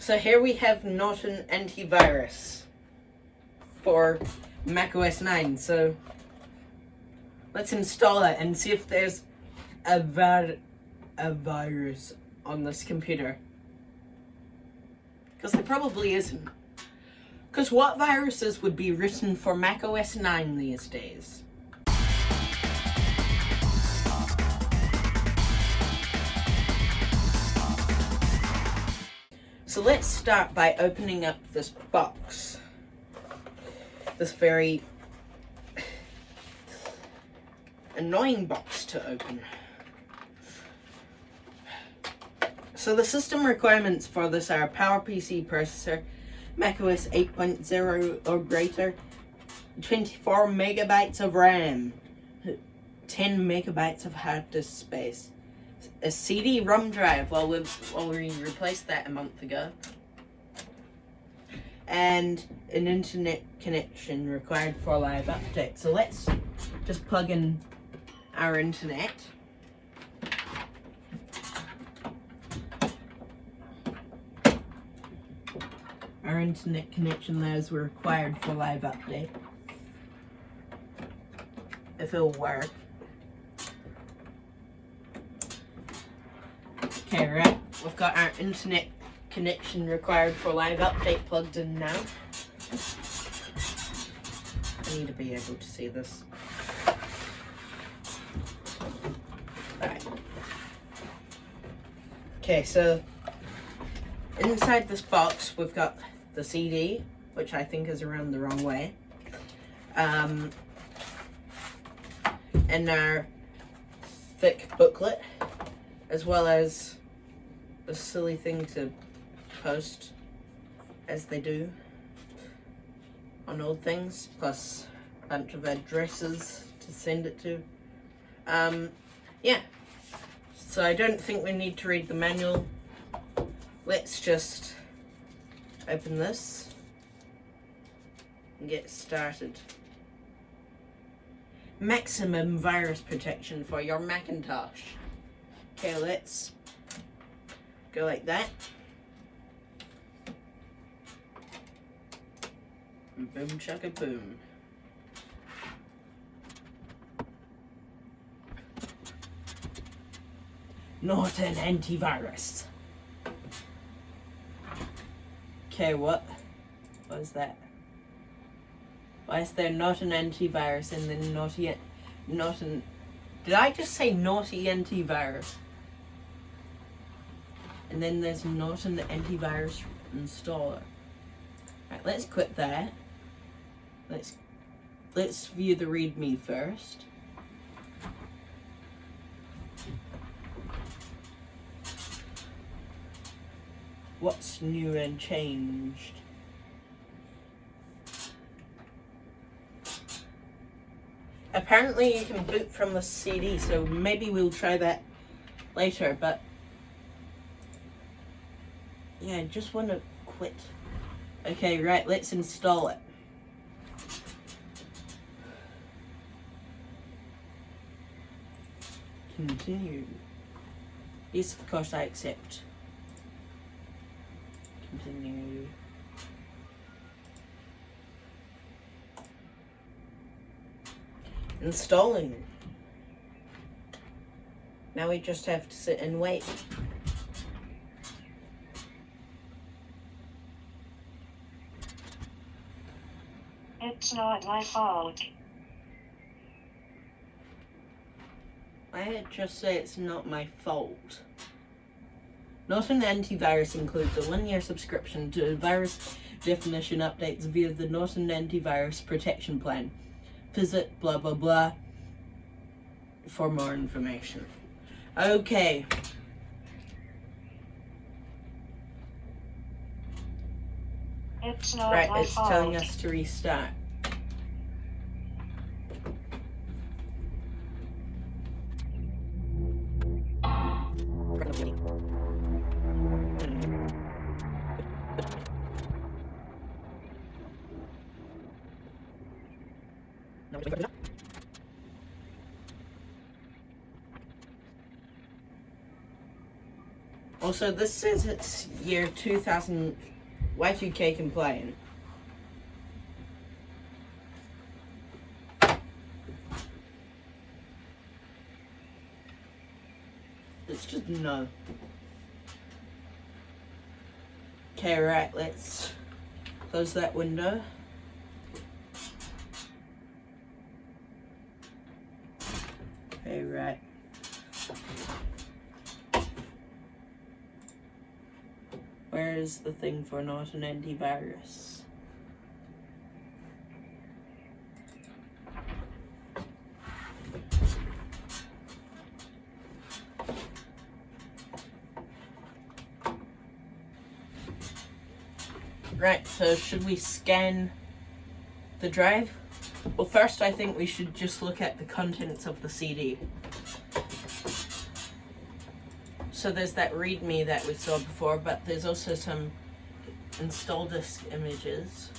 So here we have Norton Antivirus for macOS 9. So let's install it and see if there's a virus on this computer. Because there probably isn't. Because what viruses would be written for macOS 9 these days? So let's start by opening up this box. This very annoying box to open. So the system requirements for this are PowerPC processor, macOS 8.0 or greater, 24 megabytes of RAM, 10 megabytes of hard disk space, a CD-ROM drive, well we replaced that a month ago, and an internet connection required for live update. So let's just plug in our internet. Our internet connection there is required for live update. If it'll work. Okay, right. We've got our internet connection required for live update plugged in now. I need to be able to see this. Alright. Okay, so inside this box we've got the CD, which I think is around the wrong way, and our thick booklet, as well as a silly thing to post, as they do on old things, plus a bunch of addresses to send it to. Yeah, so I don't think we need to read the manual. Let's just open this and get started. Maximum virus protection for your Macintosh. Okay, let's go like that. Boom chugga boom. Norton Antivirus. Okay, what is that? Why is there not an antivirus and then Norton? Did I just say naughty antivirus? And then there's Norton Antivirus installer. Right, let's quit that. Let's view the README first. What's new and changed? Apparently you can boot from the CD, so maybe we'll try that later, but yeah, I just want to quit. Okay, right, let's install it. Continue. Yes, of course I accept. Continue. Installing. Now we just have to sit and wait. It's not my fault. Why did it just say it's not my fault? Norton Antivirus includes a 1-year subscription to virus definition updates via the Norton Antivirus Protection Plan. Visit blah blah blah for more information. Okay. It's not Right, my it's fault. telling us to restart. Also, this says it's year 2000 Y2K compliant. It's just no. Okay, right, let's close that window. Okay, right. Where is the thing for Norton Antivirus? Right, so should we scan the drive? Well, first I think we should just look at the contents of the CD. So there's that README that we saw before, but there's also some install disk images.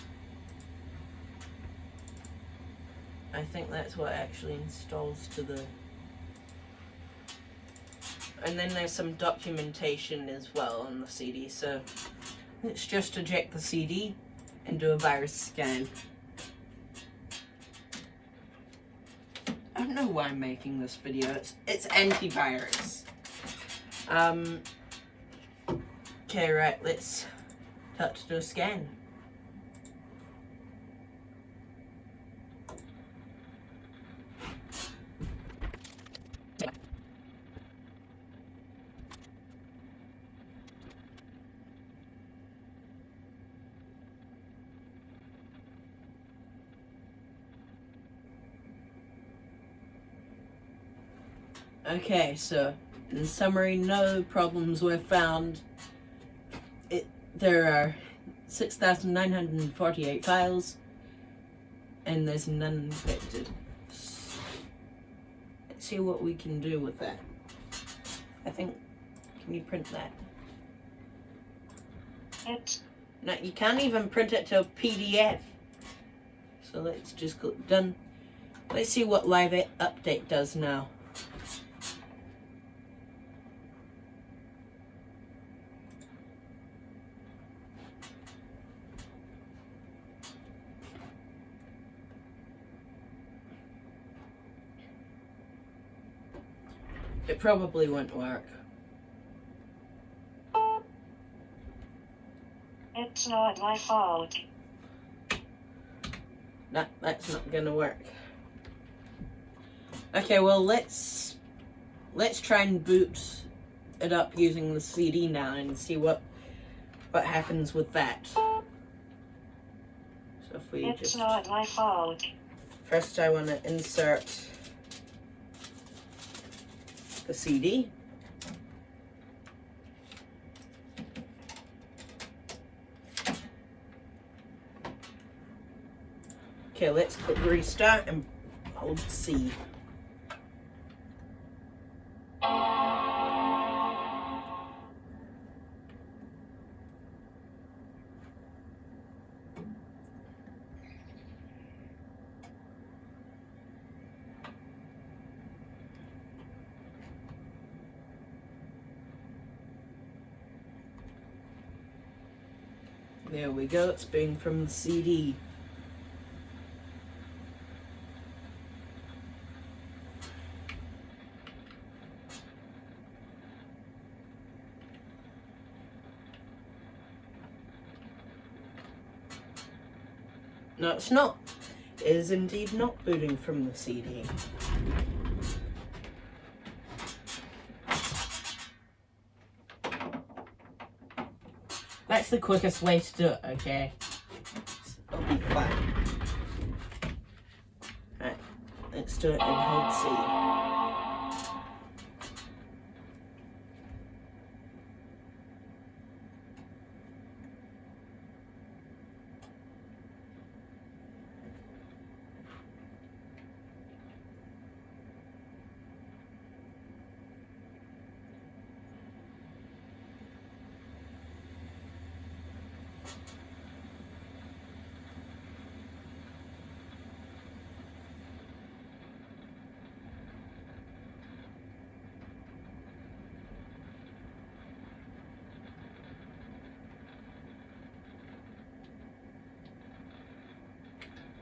I think that's what actually installs to the... And then there's some documentation as well on the CD, so let's just eject the CD and do a virus scan. I don't know why I'm making this video, it's antivirus. Okay, right, let's do a scan. Okay, so in summary, no problems were found. There are 6,948 files, and there's none infected. Let's see what we can do with that. I think, can you print that? No, you can't even print it to a PDF. So let's just click done. Let's see what Live Update does now. It probably won't work. It's not my fault. That's not gonna work. Okay, well let's try and boot it up using the CD now and see what happens with that. So if we It's not my fault. First I want to insert the CD. Okay, let's click restart and hold C. There we go, it's booting from the CD. No, it's not. It is indeed not booting from the CD. That's the quickest way to do it, okay? It'll be fine. Alright, let's do it and hold C.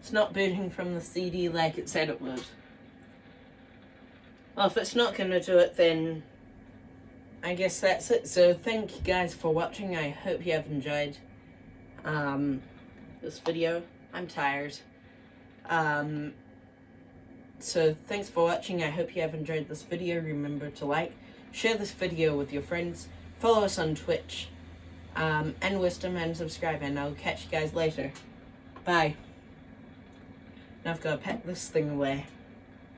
It's not booting from the CD like it said it would. Well, if it's not going to do it, then I guess that's it. So thank you guys for watching. I hope you have enjoyed this video. I'm tired. So thanks for watching. I hope you have enjoyed this video. Remember to like, share this video with your friends, follow us on Twitch, and Wisdom, and subscribe, and I'll catch you guys later. Bye. Now I've got to pack this thing away.